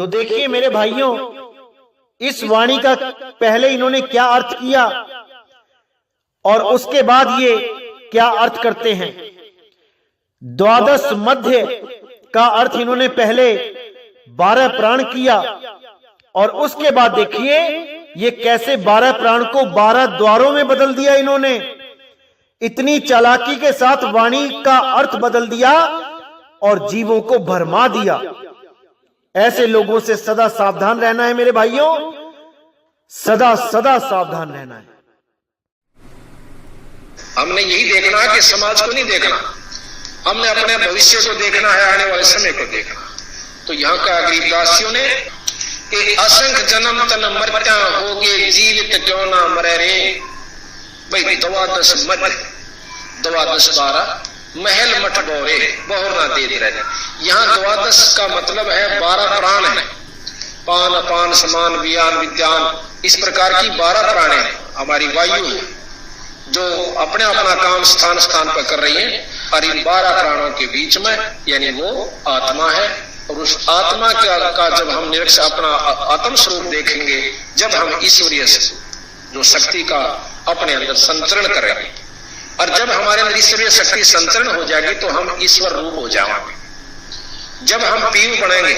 तो देखिए मेरे भाइयों, इस वाणी का पहले इन्होंने क्या अर्थ किया और उसके बाद ये क्या अर्थ करते हैं। द्वादश मध्य का अर्थ इन्होंने पहले 12 प्राण किया और उसके बाद देखिए ये कैसे 12 प्राण को 12 द्वारों में बदल दिया इन्होंने। इतनी चालाकी के साथ वाणी का अर्थ बदल दिया और जीवों को भरमा दिया। ऐसे लोगों से सदा सावधान रहना है मेरे भाइयों, सदा सदा सावधान रहना है। हमने यही देखना है कि समाज को नहीं देखना, हमने अपने भविष्य को देखना है, आने वाले समय को देखना। तो यहाँ का गरीबदासियों ने कि असंख्य जन्म तन मरत्या होगे जीवित क्यों ना मरे रे। भाई द्वादश मध्य, द्वादश 12 महल मठ बोरे बहुर ना दे रहे। यहाँ द्वादश का मतलब है 12 प्राण है, पान अपान समान वियान विद्यान, इस प्रकार की 12 प्राण है। हमारी वायु जो अपने अपना काम स्थान स्थान पर कर रही है और इन 12 प्राणों के बीच में यानी वो आत्मा है। और उस आत्मा का जब हम निरीक्षण अपना आत्म स्वरूप देखेंगे, जब हम ईश्वरीय जो शक्ति का अपने अंदर संचरण करेंगे और जब हमारे अंदर ईश्वरीय शक्ति संचरण हो जाएगी तो हम ईश्वर रूप हो जाएंगे। जब हम पीव बनेंगे,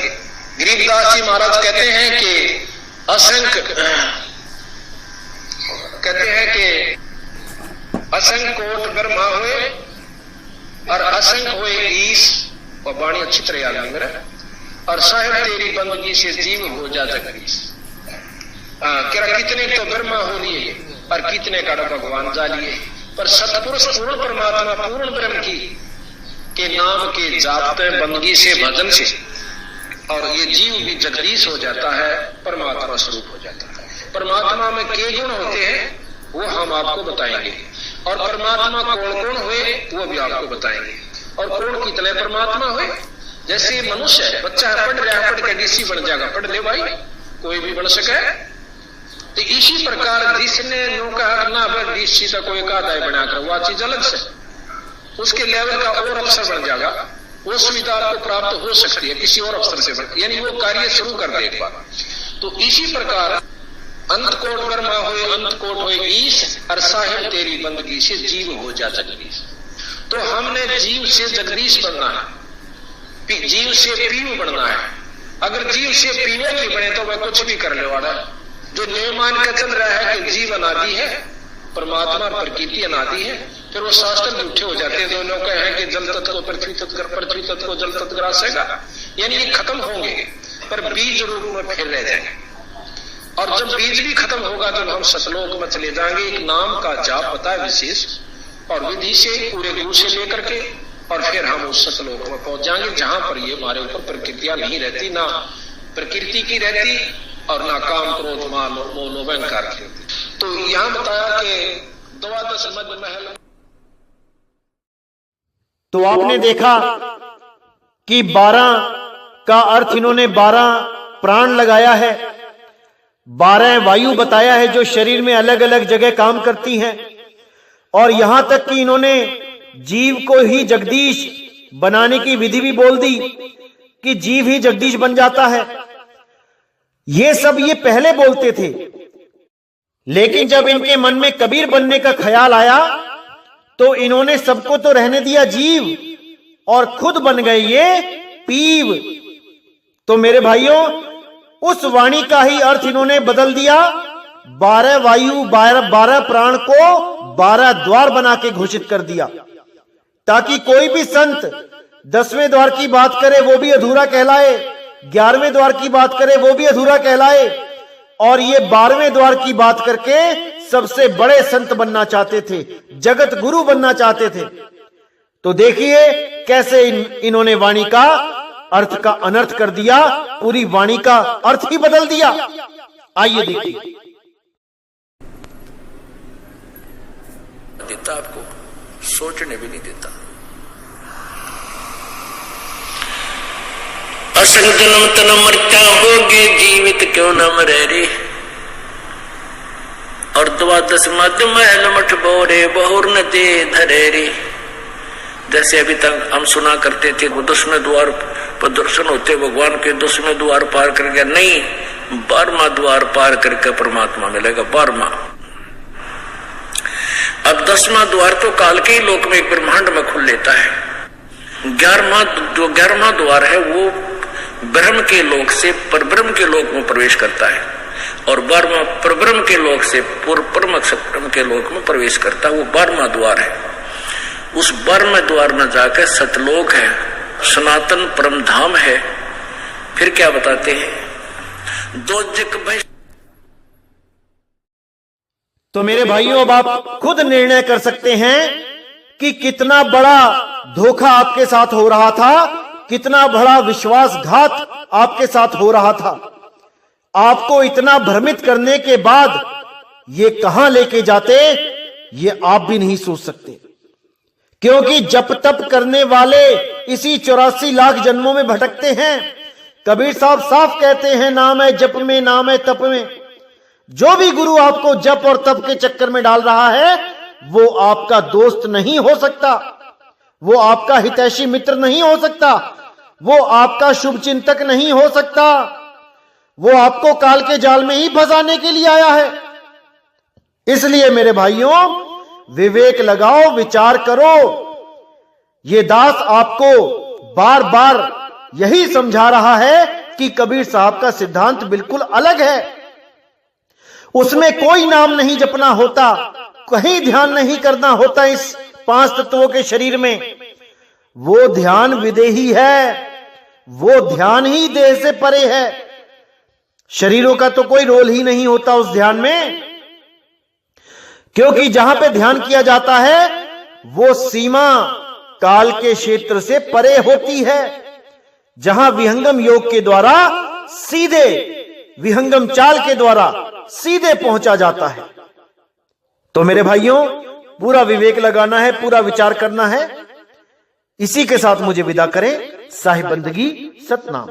गरीबदास जी महाराज कहते हैं कि असंख्य कोट ब्रह्मा हुए और असंख्य हुए ईश, और वाणी अच्छी तरह याद नहीं मेरा, और साहेब तेरी बंदगी से जीव हो जा जगदीश। कितने तो ब्रह्मा हो लिए और कितने का भगवान जा लिए, पर सतपुरुष पूर्ण परमात्मा पूर्ण ब्रह्म की के नाम के जापते बंदगी से भजन से, और ये जीव भी जगदीश हो जाता है, परमात्मा स्वरूप हो जाता है। परमात्मा में के गुण होते हैं वो हम आपको बताएंगे, और परमात्मा कौन कौन हुए वो भी आपको बताएंगे, और कौन कितने परमात्मा हुए। जैसे मनुष्य है, बच्चा है, पढ़ रहा है, पढ़ के डीसी बन जाएगा, पढ़ ले भाई, कोई भी बन सके। तो इसी प्रकार जिसने नौका ना डीसी का कोई कादाय बनाकर वह चीज अलग से उसके लेवल का और अफसर बन जाएगा, वो सुविधा आपको प्राप्त हो सकती है किसी और अफसर से, यानी वो कार्य शुरू कर दे एक बार। तो इसी प्रकार अंत कोट ब्रह्मा हुए अंत कोट हुए ईश, और साहेब तेरी बंदगी से जीव हो जा जगदीश। तो हमने जीव से जगदीश बनना है, जीव से पीव बनना है। अगर जीव से पीवे नहीं बने तो वह कुछ भी करने वाला है। जो नियम मान कर चल रहा है कि जीव अनादि है, परमात्मा प्रकृति अनादि है, फिर वो शास्त्र झूठे हो जाते हैं। दोनों का है कि जल तत्व को पृथ्वी तत्व को जल तत्व ग्रासेगा, यानी ये खत्म होंगे पर बीज रूप में फिर रह जाएंगे। और जब बीज भी खत्म होगा, जब हम सतलोक में चले जाएंगे, एक नाम का जाप पता है विशेष और विधि से पूरे गुरु से लेकर के, और फिर हम उस सतलोक में पहुंच जाएंगे जहां पर ये हमारे ऊपर प्रकृतियां नहीं रहती, ना प्रकृति की रहती और ना काम क्रोध मान मोह अहंकार की रहती। तो यहां बताया कि द्वादश मध्य महल। तो आपने देखा कि 12 का अर्थ इन्होंने 12 प्राण लगाया है, 12 वायु बताया है जो शरीर में अलग अलग जगह काम करती हैं, और यहां तक कि इन्होंने जीव को ही जगदीश बनाने की विधि भी बोल दी कि जीव ही जगदीश बन जाता है। ये सब ये पहले बोलते थे, लेकिन जब इनके मन में कबीर बनने का ख्याल आया तो इन्होंने सबको तो रहने दिया जीव और खुद बन गए ये पीव। तो मेरे भाइयों, उस वाणी का ही अर्थ इन्होंने बदल दिया। 12 वायु 12 प्राण को 12 द्वार बना के घोषित कर दिया, ताकि कोई भी संत 10वें द्वार की बात करे वो भी अधूरा कहलाए, 11वें द्वार की बात करे वो भी अधूरा कहलाए, और ये 12वें द्वार की बात करके सबसे बड़े संत बनना चाहते थे, जगत गुरु बनना चाहते थे। तो देखिए कैसे इन्होंने वाणी का अर्थ का अनर्थ कर दिया, पूरी वाणी का अर्थ ही बदल दिया। आइए देखिए। देता आपको सोचने भी नहीं देता। असंग जन्म तन मरता होगे जीवित क्यों न मरे रे, और 12 मध्य महल मठ बोरे बहुर न दे धरे रे। जैसे अभी तक हम सुना करते थे 10वें द्वार प्रदर्शन होते भगवान के 10वें द्वार पार कर गया, नहीं, 12वां द्वार पार करके परमात्मा मिलेगा, 12वां। अब 10वां द्वार तो काल के ही लोक में एक ब्रह्मांड में खुल लेता है। 11वां द्वार है वो ब्रह्म के लोक से परब्रह्म के लोक में प्रवेश करता है, और 12वां परब्रह्म के लोक से परम ब्रह्म के लोक में प्रवेश करता है, वो 12वां द्वार है। उस 12वें द्वार में जाकर सतलोक है, सनातन परम धाम है। फिर क्या बताते हैं, दोजक भय। तो मेरे भाइयों, अब आप खुद निर्णय कर सकते हैं कि कितना बड़ा धोखा आपके साथ हो रहा था, कितना बड़ा विश्वासघात आपके साथ हो रहा था। आपको इतना भ्रमित करने के बाद ये कहां लेके जाते, ये आप भी नहीं सोच सकते, क्योंकि जप तप करने वाले इसी 84 लाख जन्मों में भटकते हैं। कबीर साहब साफ कहते हैं, नाम है जप में, नाम है तप में। जो भी गुरु आपको जप और तप के चक्कर में डाल रहा है, वो आपका दोस्त नहीं हो सकता, वो आपका हितैषी मित्र नहीं हो सकता, वो आपका शुभ चिंतक नहीं हो सकता, वो आपको काल के जाल में ही फंसाने के लिए आया है। इसलिए मेरे भाइयों, विवेक लगाओ, विचार करो। ये दास आपको बार बार यही समझा रहा है कि कबीर साहब का सिद्धांत बिल्कुल अलग है। उसमें कोई नाम नहीं जपना होता, कहीं ध्यान नहीं करना होता इस 5 तत्वों के शरीर में। वो ध्यान विदेही है, वो ध्यान ही देह से परे है। शरीरों का तो कोई रोल ही नहीं होता उस ध्यान में, क्योंकि जहां पे ध्यान किया जाता है वो सीमा काल के क्षेत्र से परे होती है, जहां विहंगम योग के द्वारा सीधे, विहंगम चाल के द्वारा सीधे पहुंचा जाता है। तो मेरे भाइयों, पूरा विवेक लगाना है, पूरा विचार करना है। इसी के साथ मुझे विदा करें। साहिब बंदगी, सतनाम।